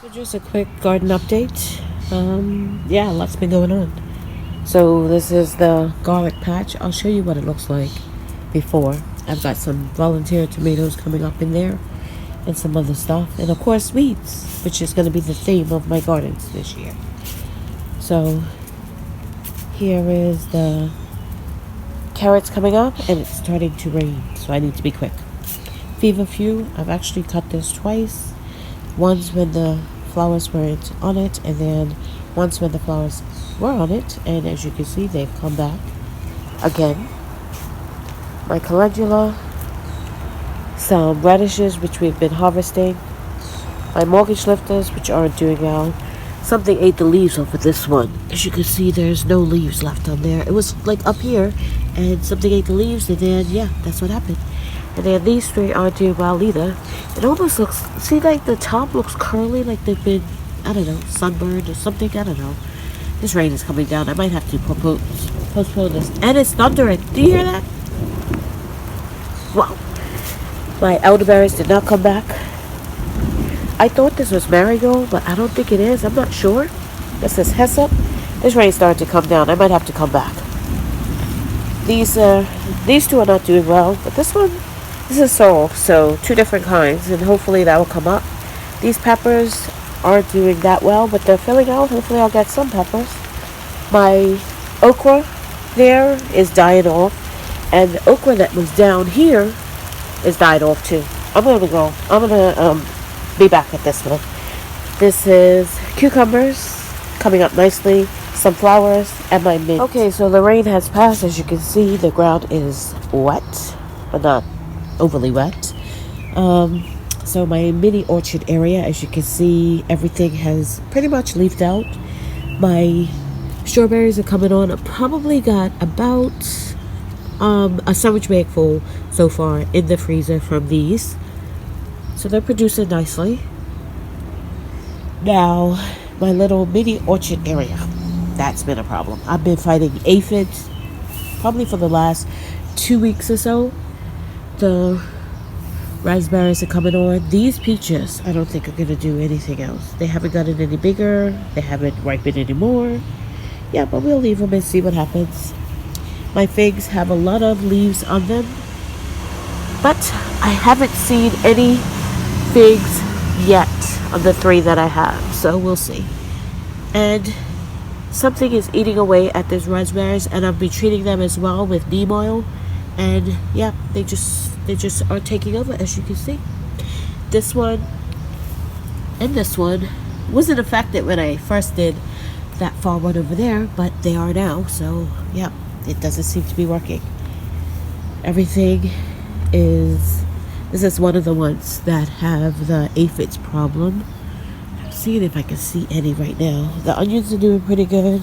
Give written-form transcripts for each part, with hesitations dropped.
So just a quick garden update. Yeah, lots been going on. So this is the garlic patch. I'll show you what it looks like before. I've got some volunteer tomatoes coming up in there and some other stuff. And of course weeds, which is going to be the theme of my gardens this year. So here is the carrots coming up and it's starting to rain. So I need to be quick. Feverfew, I've actually cut this twice. Once when the flowers weren't on it, and then once when the flowers were on it, and as you can see they've come back again. My calendula, some radishes which we've been harvesting, my mortgage lifters which aren't doing well. Something ate the leaves off of this one. As you can see, there's no leaves left on there. It was like up here and something ate the leaves, and then yeah, that's what happened. And then these three aren't doing well either. It almost looks, see, like the top looks curly, like they've been, I don't know, sunburned or something. I don't know. This rain is coming down. I might have to postpone this. And it's thundering. Do you hear that? Wow. My elderberries did not come back. I thought this was marigold, but I don't think it is. I'm not sure. This says hyssop. This rain started to come down. I might have to come back. These two are not doing well, but this is sorrel, so two different kinds, and hopefully that will come up. These peppers aren't doing that well, but they're filling out. Hopefully I'll get some peppers. My okra there is dying off, and the okra that was down here is died off too. I'm gonna be back at this one. This is cucumbers coming up nicely, some flowers, and my mint. Okay, so the rain has passed. As you can see, the ground is wet, but not overly wet. So my mini orchard area, as you can see, everything has pretty much leafed out. My strawberries are coming on. I probably got about a sandwich bag full so far in the freezer from these. So they're producing nicely. Now, my little mini orchard area, that's been a problem. I've been fighting aphids probably for the last 2 weeks or so. The raspberries are coming on. These peaches, I don't think are going to do anything else. They haven't gotten any bigger. They haven't ripened anymore. Yeah, but we'll leave them and see what happens. My figs have a lot of leaves on them, but I haven't seen any figs yet of the three that I have, so we'll see. And something is eating away at these raspberries, and I've been treating them as well with neem oil, and yeah, they just are taking over, as you can see. This one and this one wasn't affected when I first did that far one over there, but they are now, so yeah, it doesn't seem to be working. Everything is, this is one of the ones that have the aphids problem. I'm seeing if I can see any right now. The onions are doing pretty good.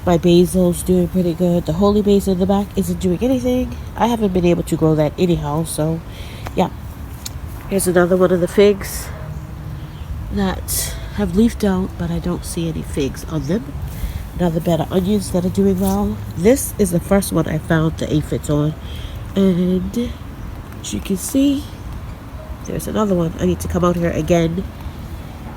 My basil's doing pretty good. The holy basil in the back isn't doing anything. I haven't been able to grow that anyhow, so yeah. Here's another one of the figs that have leafed out, but I don't see any figs on them. Another bed of onions that are doing well. This is the first one I found the aphids on, and as you can see, there's another one. I need to come out here again.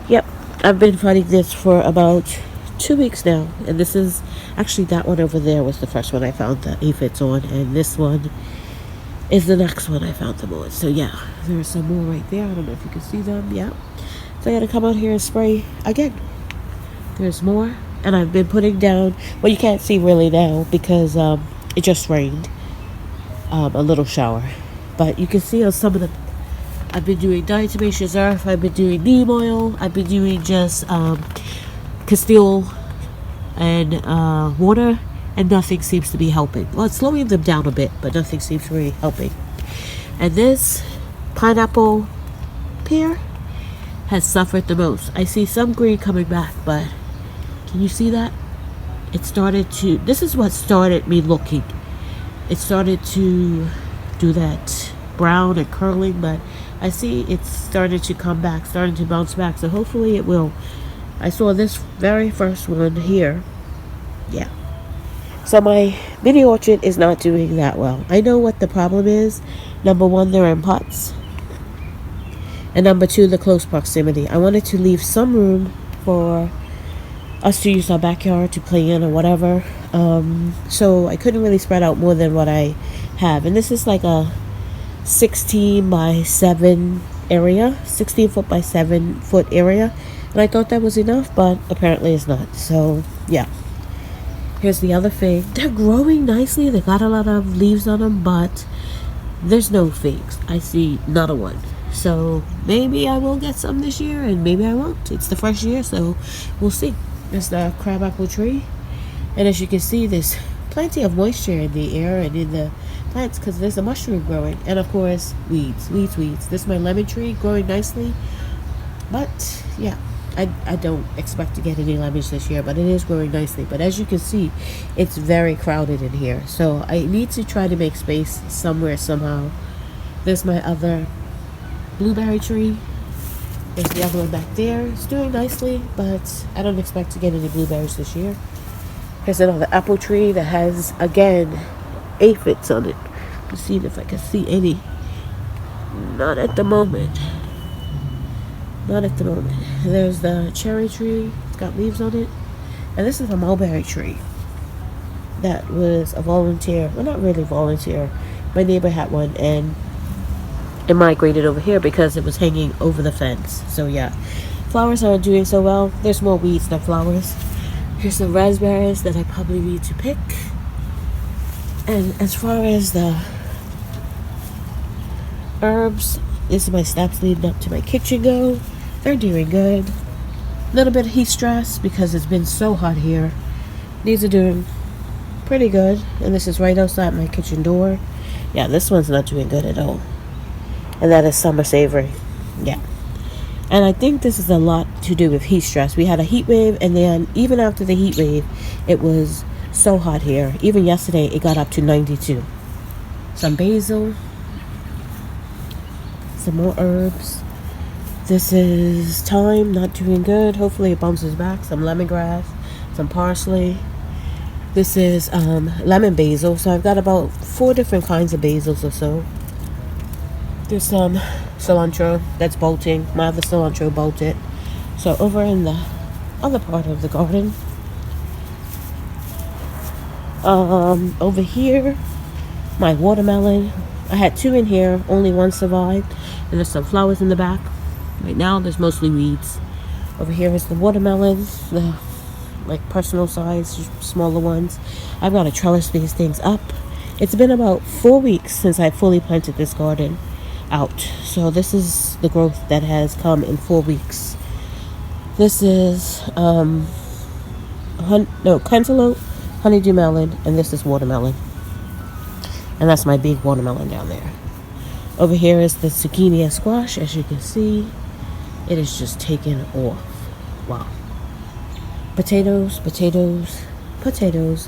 Yep, I've been fighting this for about 2 weeks now, and this is actually, that one over there was the first one I found the aphids on, and this one is the next one I found them on. So yeah, there's some more right there. I don't know if you can see them. Yeah, so I gotta come out here and spray again. There's more, and I've been putting down, well, you can't see really now because it just rained, a little shower, but you can see on some of them I've been doing diatomaceous earth, I've been doing neem oil, I've been doing just Castile and water, and nothing seems to be helping. Well, it's slowing them down a bit, but nothing seems to be helping. And this pineapple pear has suffered the most. I see some green coming back, but can you see that? It started to, this is what started me looking. It started to do that brown and curling, but I see it's started to come back, starting to bounce back, so hopefully it will. I saw this very first one here. Yeah. So my mini orchard is not doing that well. I know what the problem is. Number one, they're in pots. And number two, the close proximity. I wanted to leave some room for us to use our backyard to play in or whatever. So I couldn't really spread out more than what I have. And this is like a 16 by 7 area, 16 foot by 7 foot area. And I thought that was enough, but apparently it's not. So yeah. Here's the other thing. They're growing nicely. They got a lot of leaves on them, but there's no figs. I see not a one. So maybe I will get some this year and maybe I won't. It's the first year, so we'll see. There's the crabapple tree. And as you can see, there's plenty of moisture in the air and in the plants because there's a mushroom growing. And of course, weeds. This is my lemon tree growing nicely. But yeah, I don't expect to get any lemons this year, but it is growing nicely. But as you can see, it's very crowded in here. So I need to try to make space somewhere, somehow. There's my other blueberry tree. There's the other one back there. It's doing nicely, but I don't expect to get any blueberries this year. Here's another apple tree that has, again, aphids on it. Let's see if I can see any. Not at the moment. Not at the moment. There's the cherry tree. It's got leaves on it. And this is a mulberry tree. That was a volunteer. Well, not really volunteer. My neighbor had one, and it migrated over here because it was hanging over the fence. So yeah, flowers aren't doing so well. There's more weeds than flowers. Here's some raspberries that I probably need to pick. And as far as the herbs, this is my steps leading up to my kitchen go. They're doing good. A little bit of heat stress because it's been so hot here. These are doing pretty good. And this is right outside my kitchen door. Yeah, this one's not doing good at all. And that is summer savory. Yeah. And I think this is a lot to do with heat stress. We had a heat wave, and then even after the heat wave, it was so hot here. Even yesterday, it got up to 92. Some basil. Some more herbs. This is thyme, not doing good. Hopefully it bounces back. Some lemongrass. Some parsley. This is lemon basil. So I've got about 4 different kinds of basils or so. There's some cilantro that's bolting. My other cilantro bolted. So over in the other part of the garden, over here, my watermelon. I had 2 in here. Only 1 survived. And there's some flowers in the back. Right now, there's mostly weeds. Over here is the watermelon, the like personal size, smaller ones. I've got to trellis these things up. It's been about 4 weeks since I fully planted this garden out. So this is the growth that has come in 4 weeks. This is cantaloupe, honeydew melon, and this is watermelon. And that's my big watermelon down there. Over here is the zucchini and squash. As you can see, it is just taken off. Wow. Potatoes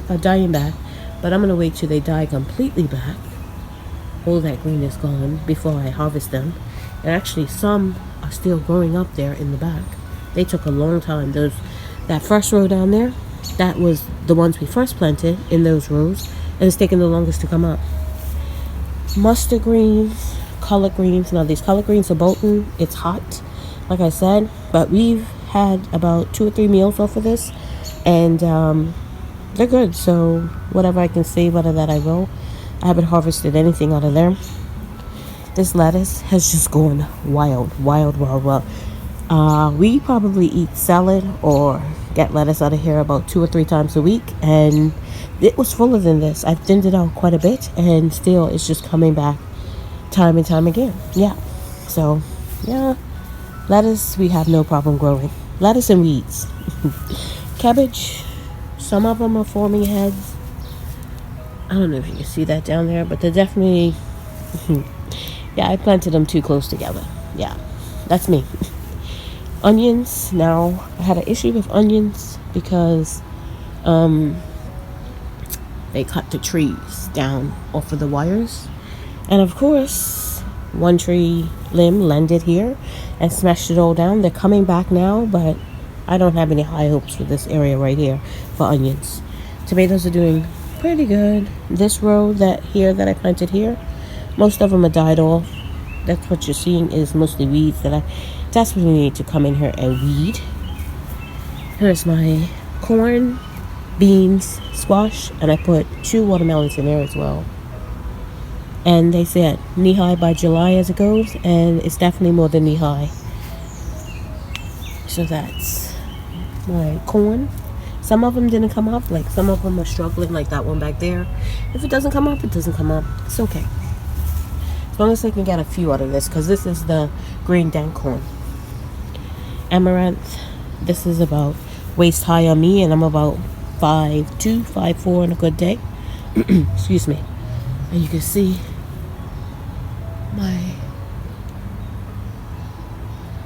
are dying back, but I'm going to wait till they die completely back. All that green is gone before I harvest them. And actually some are still growing up there in the back. They took a long time. That first row down there, that was the ones we first planted in those rows, and it's taken the longest to come up. Mustard greens, collard greens. Now these collard greens are bolting. It's hot, like I said, but we've had about 2 or 3 meals off of this, and they're good. So whatever I can save out of that, I will. I haven't harvested anything out of there. This lettuce has just gone wild. We probably eat salad or get lettuce out of here about 2 or 3 times a week, and it was fuller than this. I've thinned it out quite a bit, and still it's just coming back time and time again. Yeah. So, yeah. Lettuce, we have no problem growing. Lettuce and weeds. Cabbage, some of them are forming heads. I don't know if you can see that down there, but they're definitely... yeah, I planted them too close together. Yeah, that's me. Onions. Now, I had an issue with onions because they cut the trees down off of the wires. And of course, one tree limb landed here and smashed it all down. They're coming back now, but I don't have any high hopes for this area right here for onions. Tomatoes are doing pretty good. This row that I planted here, most of them are died off. That's what you're seeing is mostly weeds that I desperately need to come in here and weed. Here's my corn, beans, squash, and I put 2 watermelons in there as well. And they said knee-high by July as it goes, and it's definitely more than knee-high. So that's my corn. Some of them didn't come up, like some of them are struggling, like that one back there. If it doesn't come up, it doesn't come up. It's okay. As long as I can get a few out of this, because this is the green doung corn. Amaranth, this is about waist high on me, and I'm about 5'2", 5'4" on a good day. Excuse me. And you can see my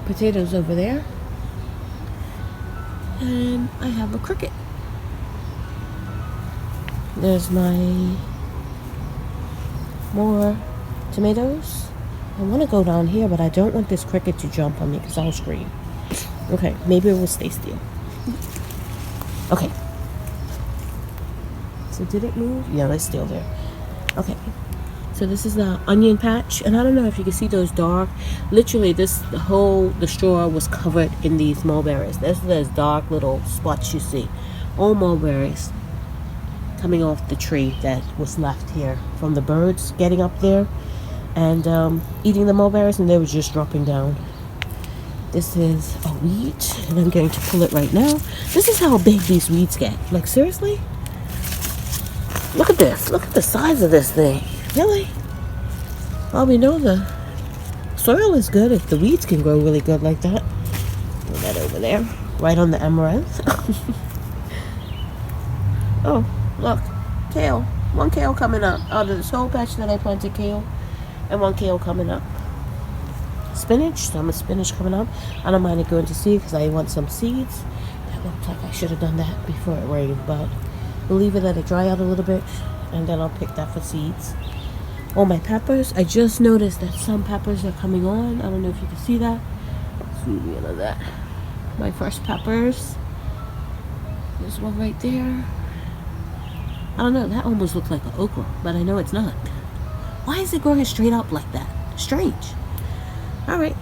potatoes over there. And I have a cricket. There's my more tomatoes. I want to go down here, but I don't want this cricket to jump on me because I'll scream. Okay, maybe it will stay still. Okay. So did it move? Yeah, it's still there. Okay. So this is the onion patch, and I don't know if you can see those dark. Literally, the straw was covered in these mulberries. There's those dark little spots you see. All mulberries coming off the tree that was left here from the birds getting up there and eating the mulberries, and they were just dropping down. This is a weed, and I'm going to pull it right now. This is how big these weeds get. Like, seriously? Look at this. Look at the size of this thing. Really? Well, we know the soil is good if the weeds can grow really good like that. Put that over there. Right on the amaranth. Oh, look. Kale. 1 kale coming up. Out of this whole patch that I planted kale. And 1 kale coming up. Spinach. Some spinach coming up. I don't mind it going to seed because I want some seeds. That looks like I should have done that before it rained. But we'll leave it, let it dry out a little bit. And then I'll pick that for seeds. All my peppers. I just noticed that some peppers are coming on. I don't know if you can see that. Zoom in on that. My first peppers. There's one right there. I don't know. That almost looks like an okra, but I know it's not. Why is it growing straight up like that? Strange. Alright.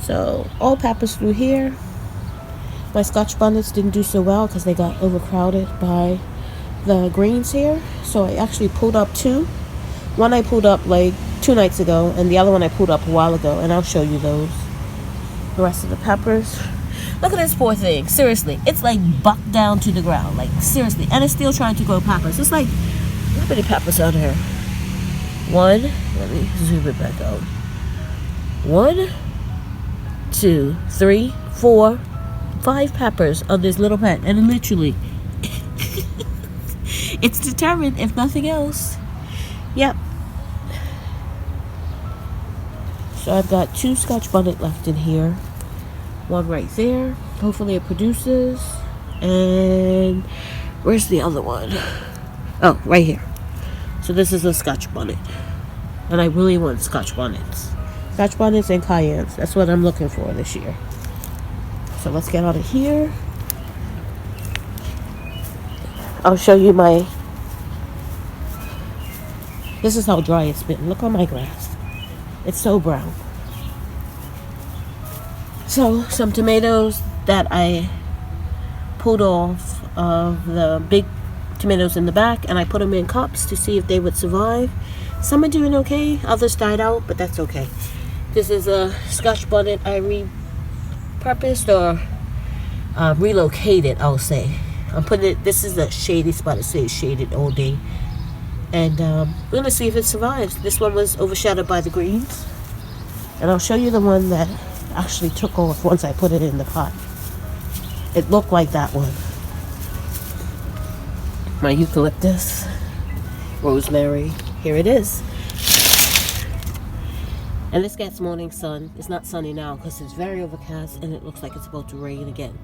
So, all peppers through here. My Scotch bonnets didn't do so well because they got overcrowded by the greens here. So I actually pulled up 2. One I pulled up like 2 nights ago, and the other one I pulled up a while ago, and I'll show you those. The rest of the peppers. Look at this poor thing. Seriously, it's like bucked down to the ground. Like, seriously. And it's still trying to grow peppers. It's like, how many peppers are there? 1. Let me zoom it back out. 1, 2, 3, 4, 5 peppers on this little plant. And literally, it's determined, if nothing else. Yep. So I've got 2 Scotch bonnet left in here. 1 right there. Hopefully it produces. And where's the other one? Oh, right here. So this is a Scotch bonnet. And I really want Scotch bonnets. Scotch bonnets and cayennes. That's what I'm looking for this year. So let's get out of here. I'll show you my... This is how dry it's been. Look on my grass. It's so brown. So, some tomatoes that I pulled off of the big tomatoes in the back, and I put them in cups to see if they would survive. Some are doing okay. Others died out, but that's okay. This is a Scotch bonnet I repurposed or relocated, I'll say. I'm putting it, this is a shady spot. It says shaded all day. And we're going to see if it survives. This one was overshadowed by the greens. And I'll show you the one that actually took off once I put it in the pot. It looked like that one. My eucalyptus, rosemary, here it is. And this gets morning sun. It's not sunny now because it's very overcast and it looks like it's about to rain again.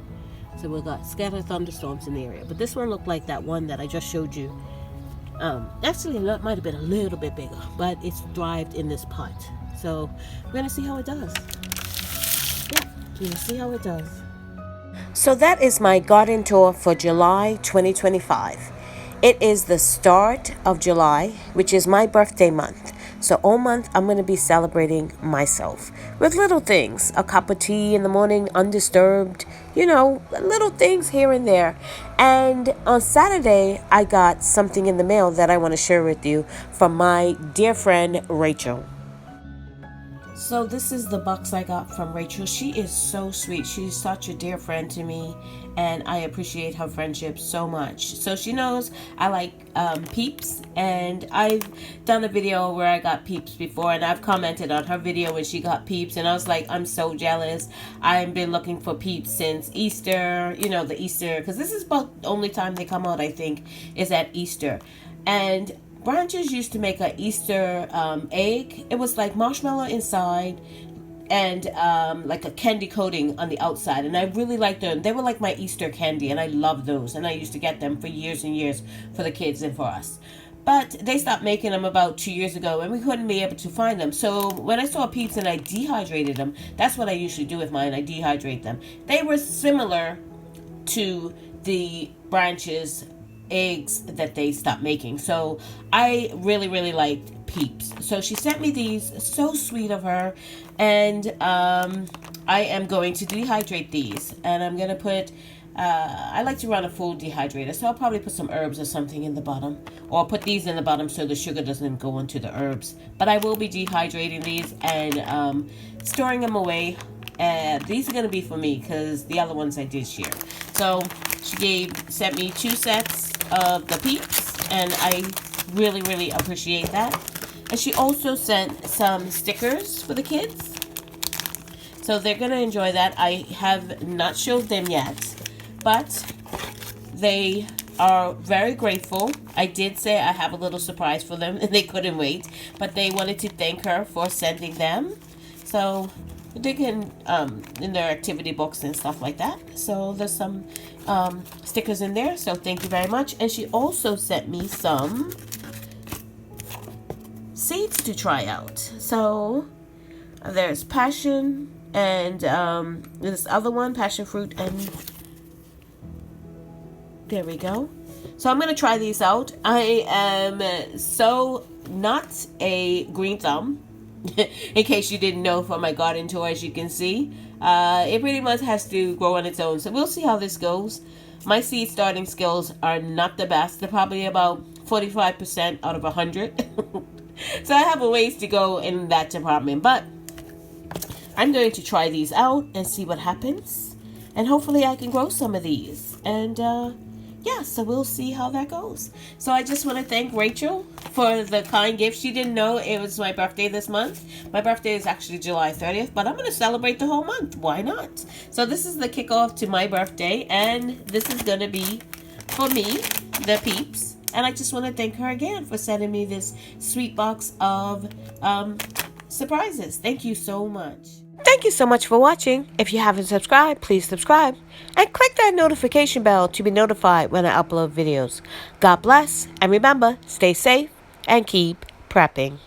So we've got scattered thunderstorms in the area. But this one looked like that one that I just showed you. Actually, that might have been a little bit bigger, but it's thrived in this pot. So we're going to see how it does. Yeah, we'll see how it does. So that is my garden tour for July 2025. It is the start of July, which is my birthday month. So all month, I'm going to be celebrating myself with little things. A cup of tea in the morning, undisturbed, little things here and there. And on Saturday, I got something in the mail that I want to share with you from my dear friend, Rachel. So this is the box I got from Rachel. She is so sweet. She's such a dear friend to me, and I appreciate her friendship so much. So she knows I like Peeps, and I've done a video where I got Peeps before, and I've commented on her video when she got Peeps, and I was like, I'm so jealous. I've been looking for Peeps since Easter, the Easter, because this is about the only time they come out, I think, is at Easter. And Branches used to make an Easter egg. It was like marshmallow inside and like a candy coating on the outside. And I really liked them. They were like my Easter candy, and I love those. And I used to get them for years and years for the kids and for us. But they stopped making them about 2 years ago, and we couldn't be able to find them. So when I saw Peeps and I dehydrated them, that's what I usually do with mine. I dehydrate them. They were similar to the Branches eggs that they stopped making. So I really, really liked Peeps. So she sent me these. So sweet of her. And I am going to dehydrate these. And I'm going to put, I like to run a full dehydrator. So I'll probably put some herbs or something in the bottom. Or put these in the bottom so the sugar doesn't go into the herbs. But I will be dehydrating these and storing them away. These are going to be for me because the other ones I did share. So she sent me 2 sets of the Peeps, and I really, really appreciate that. And she also sent some stickers for the kids, so they're gonna enjoy that. I have not showed them yet, but they are very grateful. I did say I have a little surprise for them, and they couldn't wait, but they wanted to thank her for sending them. So they can in their activity books and stuff like that. So there's some stickers in there, so thank you very much. And she also sent me some seeds to try out. So there's passion and this other one, passion fruit, and there we go. So I'm going to try these out. I am so not a green thumb. In case you didn't know from my garden tour, as you can see, it pretty much has to grow on its own. So we'll see how this goes. My seed starting skills are not the best. They're probably about 45% out of 100. So I have a ways to go in that department. But I'm going to try these out and see what happens. And hopefully I can grow some of these. And yeah, so we'll see how that goes. So I just want to thank Rachel for the kind gift. She didn't know it was my birthday this month. My birthday is actually July 30th, but I'm going to celebrate the whole month. Why not? So this is the kickoff to my birthday, and this is going to be, for me, the Peeps. And I just want to thank her again for sending me this sweet box of surprises. Thank you so much. Thank you so much for watching. If you haven't subscribed, please subscribe and click that notification bell to be notified when I upload videos. God bless, and remember, stay safe and keep prepping.